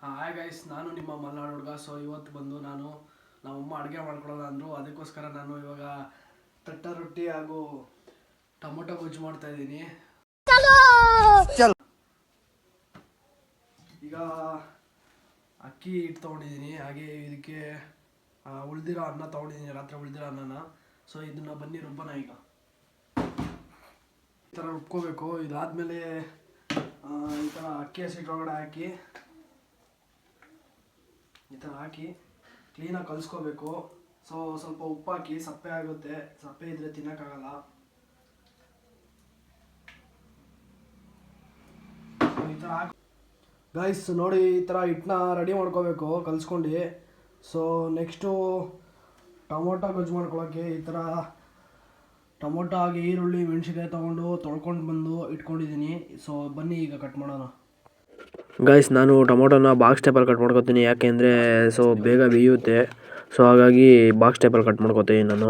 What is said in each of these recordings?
Hi guys, ನಾನು ನಿಮ್ಮ ಮಲ್ನಾಡು ಹುಡುಗ. ಸೊ ಇವತ್ತು ಬಂದು ನಮ್ಮಮ್ಮ ಅಡುಗೆ ಮಾಡ್ಕೊಳ್ಳೋಣ ಅಂದರು. ಅದಕ್ಕೋಸ್ಕರ ನಾನು ಇವಾಗ ತಟ್ಟ ರೊಟ್ಟಿ ಹಾಗೂ ಟೊಮೊಟೊ ಗೊಜ್ಜು ಮಾಡ್ತಾ ಇದ್ದೀನಿ. ಈಗ ಅಕ್ಕಿ ಹಿಟ್ಟು ತೊಗೊಂಡಿದ್ದೀನಿ, ಹಾಗೆ ಇದಕ್ಕೆ ಉಳಿದಿರೋ ಅನ್ನ ತೊಗೊಂಡಿದ್ದೀನಿ, ರಾತ್ರಿ ಉಳಿದಿರೋ ಅನ್ನನ. ಸೊ ಇದನ್ನು ಬನ್ನಿ ರುಬ್ಬನ. ಈಗ ಈ ಥರ ರುಬ್ಕೋಬೇಕು. ಇದಾದಮೇಲೆ ಈ ಥರ ಅಕ್ಕಿ ಹಸಿಟ್ಟೊಳಗಡೆ ಹಾಕಿ ಈ ಥರ ಹಾಕಿ ಕ್ಲೀನಾಗಿ ಕಲಿಸ್ಕೋಬೇಕು. ಸೊ ಸ್ವಲ್ಪ ಉಪ್ಪು ಹಾಕಿ, ಸಪ್ಪೆ ಆಗುತ್ತೆ, ಸಪ್ಪೆ ಇದ್ದರೆ ತಿನ್ನೋಕ್ಕಾಗಲ್ಲ. ಈ ಥರ ಹಾಕಿ ಗೈಸ್ ನೋಡಿ, ಈ ಥರ ಹಿಟ್ಟನ್ನ ರೆಡಿ ಮಾಡ್ಕೋಬೇಕು ಕಲಿಸ್ಕೊಂಡು. ಸೊ ನೆಕ್ಸ್ಟು ಟೊಮೊಟೊ ಗೊಜ್ಜು ಮಾಡ್ಕೊಳ್ಳೋಕ್ಕೆ ಈ ಥರ ಟೊಮೊಟೊ ಹಾಗೆ ಈರುಳ್ಳಿ ಮೆಣಸಿನ್ಕಾಯಿ ತೊಗೊಂಡು ತೊಳ್ಕೊಂಡು ಬಂದು ಇಟ್ಕೊಂಡಿದ್ದೀನಿ. ಸೊ ಬನ್ನಿ ಈಗ ಕಟ್ ಮಾಡೋಣ. ಗೈಸ್, ನಾನು ಟೊಮೊಟೊನ ಬಾಕ್ಸ್ ಟೈಪಲ್ಲಿ ಕಟ್ ಮಾಡ್ಕೊತೀನಿ, ಯಾಕೆಂದರೆ ಸೊ ಬೇಗ ಬೇಯುತ್ತೆ. ಸೊ ಹಾಗಾಗಿ ಬಾಕ್ಸ್ ಟೈಪಲ್ಲಿ ಕಟ್ ಮಾಡ್ಕೊತೀನಿ ನಾನು.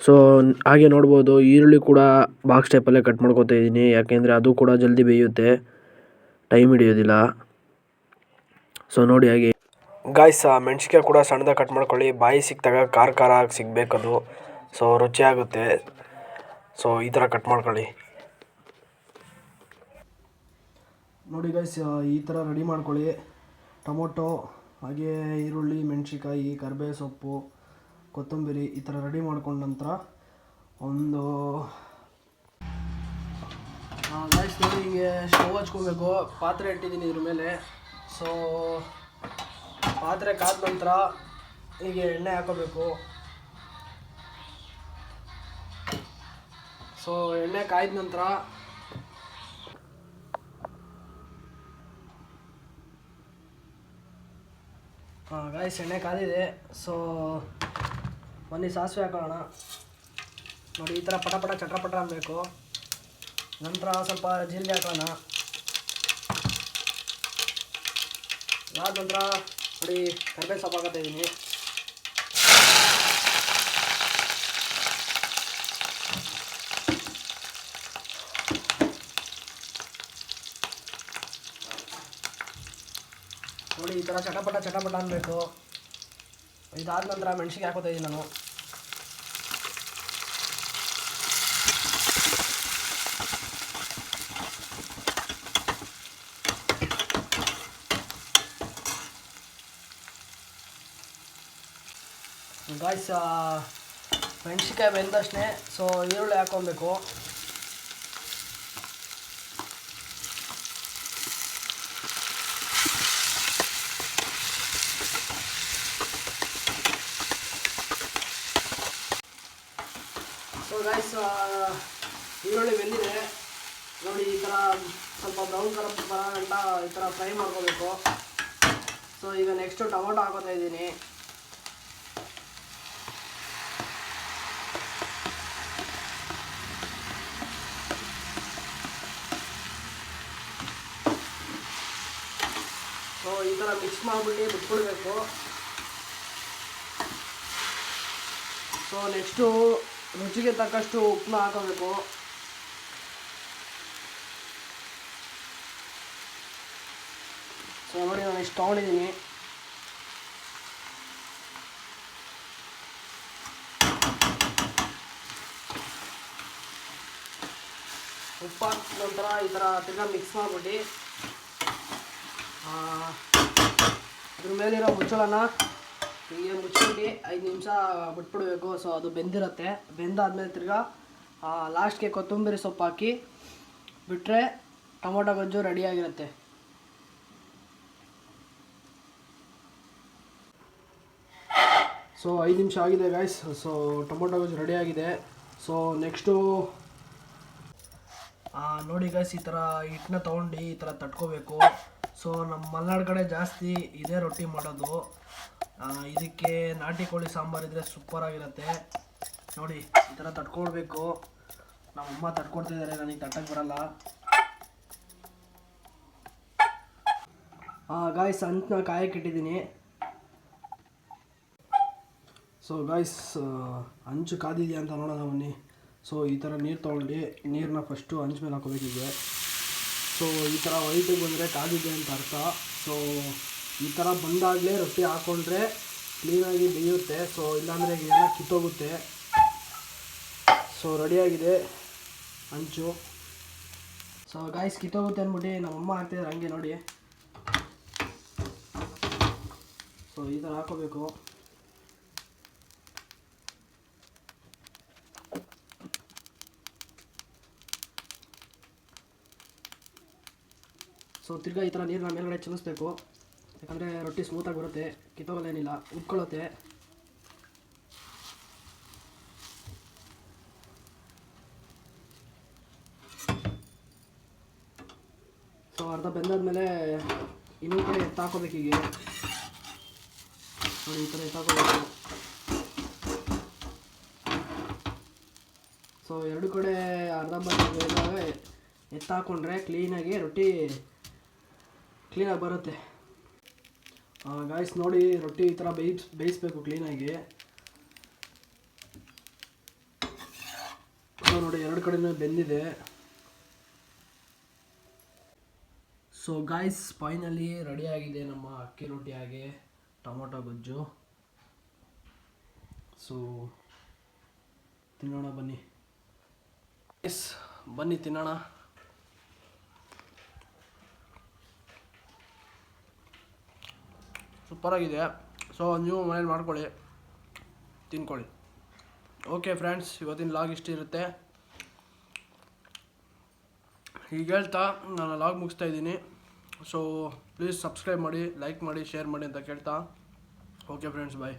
ಸೊ ಹಾಗೆ ನೋಡ್ಬೋದು, ಈರುಳ್ಳಿ ಕೂಡ ಬಾಕ್ಸ್ ಟೈಪಲ್ಲೇ ಕಟ್ ಮಾಡ್ಕೊತಾ ಇದ್ದೀನಿ, ಯಾಕೆಂದರೆ ಅದು ಕೂಡ ಜಲ್ದಿ ಬೇಯುತ್ತೆ, ಟೈಮ್ ಹಿಡಿಯೋದಿಲ್ಲ. ಸೊ ನೋಡಿ ಹಾಗೆ ಗಾಯ್ಸ್, ಮೆಣಸಿನ್ಕಾಯಿ ಕೂಡ ಸಣ್ಣದಾಗಿ ಕಟ್ ಮಾಡ್ಕೊಳ್ಳಿ. ಬಾಯಿ ಸಿಕ್ಕಿದಾಗ ಖಾರ ಆಗಿ ಸಿಗಬೇಕದು. ಸೊ ರುಚಿಯಾಗುತ್ತೆ. ಸೊ ಈ ಥರ ಕಟ್ ಮಾಡ್ಕೊಳ್ಳಿ. ನೋಡಿ ಗೈಸ್, ಈ ಥರ ರೆಡಿ ಮಾಡ್ಕೊಳ್ಳಿ. ಟೊಮೊಟೊ ಹಾಗೆ ಈರುಳ್ಳಿ, ಮೆಣಸಿನ್ಕಾಯಿ, ಕರಿಬೇವು ಸೊಪ್ಪು, ಕೊತ್ತಂಬರಿ ಈ ಥರ ರೆಡಿ ಮಾಡ್ಕೊಂಡ ನಂತರ ಒಂದು ಗೈಸ್ ನೋಡಿ, ಹಿಂಗೆ ಸ್ಟವ್ ಹಚ್ಕೋಬೇಕು. ಪಾತ್ರೆ ಇಟ್ಟಿದ್ದೀನಿ ಇದ್ರ ಮೇಲೆ. ಸೊ ಪಾತ್ರೆ ಕಾದ ನಂತರ ಹೀಗೆ ಎಣ್ಣೆ ಹಾಕೋಬೇಕು. ಸೊ ಎಣ್ಣೆ ಕಾಯ್ದ ನಂತರ ಗಾಯ್ಸ್ ಎಣ್ಣೆ ಕಾದಿದೆ. ಸೊ ಬನ್ನಿ ಸಾಸಿವೆ ಹಾಕೋಣ. ನೋಡಿ, ಈ ಥರ ಪಟ ಚಟ್ರಪಟ ಅನ್ನಬೇಕು. ನಂತರ ಸ್ವಲ್ಪ ಜೀರಿಗೆ ಹಾಕೋಣ. ಅದಾದ ನಂತರ ನೋಡಿ, ಕರಿಬೇವು ಸೊಪ್ಪು ಹಾಕೋತಾ ಇದ್ದೀನಿ. ನೋಡಿ, ಈ ಥರ ಚಟಪಟ ಅನ್ನಬೇಕು. ಇದಾದ ನಂತರ ಮೆಣಸಿಗೆ ಹಾಕೋತಾ ಇದ್ದೀನಿ ನಾನು. ಗಾಯ್ಸ್, ಮೆಣಸಿನ್ಕಾಯಿ ಬೆಂದಷ್ಟೇ ಸೊ ಈರುಳ್ಳಿ ಹಾಕ್ಕೊಬೇಕು. ಸೊ ಗೈಸ್, ಈರುಳ್ಳಿ ಬೆಂದಿದೆ ನೋಡಿ. ಈ ಥರ ಸ್ವಲ್ಪ ಬ್ರೌನ್ ಕಲರ್ ಬರೋ ಗಂಟ ಈ ಥರ ಫ್ರೈ ಮಾಡ್ಕೋಬೇಕು. ಸೊ ಈಗ ನೆಕ್ಸ್ಟು ಟೊಮೊಟೊ ಹಾಕೋತಾ ಇದ್ದೀನಿ. ಸೊ ಈ ಥರ ಮಿಕ್ಸ್ ಮಾಡಿಬಿಟ್ಟು ಬಿಟ್ಬಿಡ್ಬೇಕು. ಸೊ ನೆಕ್ಸ್ಟು ರುಚಿಗೆ ತಕ್ಕಷ್ಟು ಉಪ್ಪನ್ನ ಹಾಕೋಬೇಕು. ಸೊ ನೋಡಿ, ನಾನು ಇಷ್ಟು ತೊಗೊಂಡಿದ್ದೀನಿ. ಉಪ್ಪು ಹಾಕಿದ ನಂತರ ಈ ಥರ ತಿರ್ಗಾ ಮಿಕ್ಸ್ ಮಾಡಿಬಿಟ್ಟು ಇದ್ರ ಮೇಲಿರೋ ಮುಚ್ಚಳನ ಹೀಗೆ ಮುಚ್ಚಿಬಿಟ್ಟು 5 ನಿಮಿಷ ಬಿಟ್ಬಿಡ್ಬೇಕು. ಸೊ ಅದು ಬೆಂದಿರುತ್ತೆ. ಬೆಂದಾದ್ಮೇಲೆ ತಿರ್ಗಾ ಲಾಸ್ಟ್ಗೆ ಕೊತ್ತಂಬರಿ ಸೊಪ್ಪು ಹಾಕಿ ಬಿಟ್ಟರೆ ಟೊಮೊಟೊ ಗೊಜ್ಜು ರೆಡಿಯಾಗಿರುತ್ತೆ. ಸೊ 5 ನಿಮಿಷ ಆಗಿದೆ ಗೈಸ್. ಸೊ ಟೊಮೊಟೊ ಗೊಜ್ಜು ರೆಡಿಯಾಗಿದೆ. ಸೊ ನೆಕ್ಸ್ಟು ನೋಡಿ ಗೈಸ್, ಈ ಥರ ಹಿಟ್ಟನ್ನ ತೊಗೊಂಡು ಈ ಥರ ತಟ್ಕೋಬೇಕು. ಸೊ ನಮ್ಮ ಮಲೆನಾಡು ಕಡೆ ಜಾಸ್ತಿ ಇದೇ ರೊಟ್ಟಿ ಮಾಡೋದು. ಇದಕ್ಕೆ ನಾಟಿ ಕೋಳಿ ಸಾಂಬಾರು ಇದ್ದರೆ ಸೂಪರಾಗಿರುತ್ತೆ. ನೋಡಿ, ಈ ಥರ ತಟ್ಕೊಳ್ಬೇಕು. ನಮ್ಮಮ್ಮ ತಟ್ಕೊಡ್ತಿದ್ದಾರೆ, ನನಗೆ ತಟ್ಟಕ್ಕೆ ಬರಲ್ಲ. ಗಾಯ್ಸ್, ಅಂಟನ್ನ ಕಾಯಕ್ಕೆ ಇಟ್ಟಿದ್ದೀನಿ. ಸೊ ಗಾಯ್ಸ್, ಹಂಚು ಕಾದಿದೆಯಾ ಅಂತ ನೋಡೋಣ ಬನ್ನಿ. ಸೊ ಈ ಥರ ನೀರು ತೊಗೊಂಡು ನೀರನ್ನ ಫಸ್ಟು ಹಂಚು ಮೇಲೆ ಹಾಕೋಬೇಕಿದೆ. ಸೊ ಈ ಥರ ವೈಟಿಗೆ ಬಂದರೆ ಕಾದಿದೆ ಅಂತ ಅರ್ಥ. ಸೊ ಈ ಥರ ಬಂದಾಗಲೇ ರೊಟ್ಟಿ ಹಾಕ್ಕೊಂಡ್ರೆ ಕ್ಲೀನಾಗಿ ಬೇಯುತ್ತೆ. ಸೊ ಇಲ್ಲಾಂದರೆ ಎಲ್ಲ ಕಿತ್ತೋಗುತ್ತೆ. ಸೊ ರೆಡಿಯಾಗಿದೆ ಹಂಚು. ಸೊ ಗಾಯ್ಸ್ ಕಿತ್ತೋಗುತ್ತೆ ಅಂದ್ಬಿಟ್ಟು ನಮ್ಮಮ್ಮ ಹಾಕ್ತಿದ್ದಾರೆ ಹಂಗೆ ನೋಡಿ. ಸೊ ಈ ಥರ ಹಾಕೋಬೇಕು. ಸೊ ತಿರ್ಗಾ ಈ ಥರ ನೀರನ್ನ ಮೇಲ್ಗಡೆ ಚೆಲ್ಲಿಸ್ಬೇಕು, ಯಾಕಂದರೆ ರೊಟ್ಟಿ ಸ್ಮೂತಾಗಿ ಬರುತ್ತೆ, ಕಿತ್ತೋಗಲ್ಲೇನಿಲ್ಲ, ಉಟ್ಕೊಳ್ಳುತ್ತೆ. ಸೊ ಅರ್ಧ ಬೆಂದಾದ್ಮೇಲೆ ಇನ್ನೊಂದು ಕಡೆ ಎತ್ತಾಕೋಬೇಕು. ಹೀಗೆ ನೋಡಿ ಈ ಥರ ಎತ್ತಾಕೋಬೇಕು. ಸೊ ಎರಡು ಕಡೆ ಅರ್ಧ ಬೇದಾಗ ಎತ್ತಾಕೊಂಡ್ರೆ ಕ್ಲೀನಾಗಿ ರೊಟ್ಟಿ ಕ್ಲೀನಾಗಿ ಬರುತ್ತೆ. ಗಾಯ್ಸ್ ನೋಡಿ ರೊಟ್ಟಿ ಈ ಥರ ಬೇಯಿಸ್ಬೇಕು ಕ್ಲೀನಾಗಿ. ಸೊ ನೋಡಿ ಎರಡು ಕಡೆನೂ ಬೆಂದಿದೆ. ಸೊ ಗಾಯ್ಸ್ ಫೈನಲಿ ರೆಡಿಯಾಗಿದೆ ನಮ್ಮ ಅಕ್ಕಿ ರೊಟ್ಟಿ ಹಾಗೆ ಟೊಮೊಟೊ ಗೊಜ್ಜು. ಸೊ ತಿನ್ನೋಣ ಬನ್ನಿ. ಎಸ್ ಬನ್ನಿ ತಿನ್ನೋಣ. ಸೂಪರಾಗಿದೆ. ಸೊ ನೀವು ಮನೇಲಿ ಮಾಡ್ಕೊಳ್ಳಿ, ತಿನ್ಕೊಳ್ಳಿ. ಓಕೆ ಫ್ರೆಂಡ್ಸ್, ಇವತ್ತಿನ ಲಾಗ್ ಇಷ್ಟ ಇರುತ್ತೆ. ಹೀಗೆ ಹೇಳ್ತಾ ನಾನು ಲಾಗ್ ಮುಗಿಸ್ತಾ ಇದ್ದೀನಿ. ಸೊ ಪ್ಲೀಸ್ ಸಬ್ಸ್ಕ್ರೈಬ್ ಮಾಡಿ, ಲೈಕ್ ಮಾಡಿ, ಶೇರ್ ಮಾಡಿ ಅಂತ ಕೇಳ್ತಾ ಓಕೆ ಫ್ರೆಂಡ್ಸ್, ಬಾಯ್.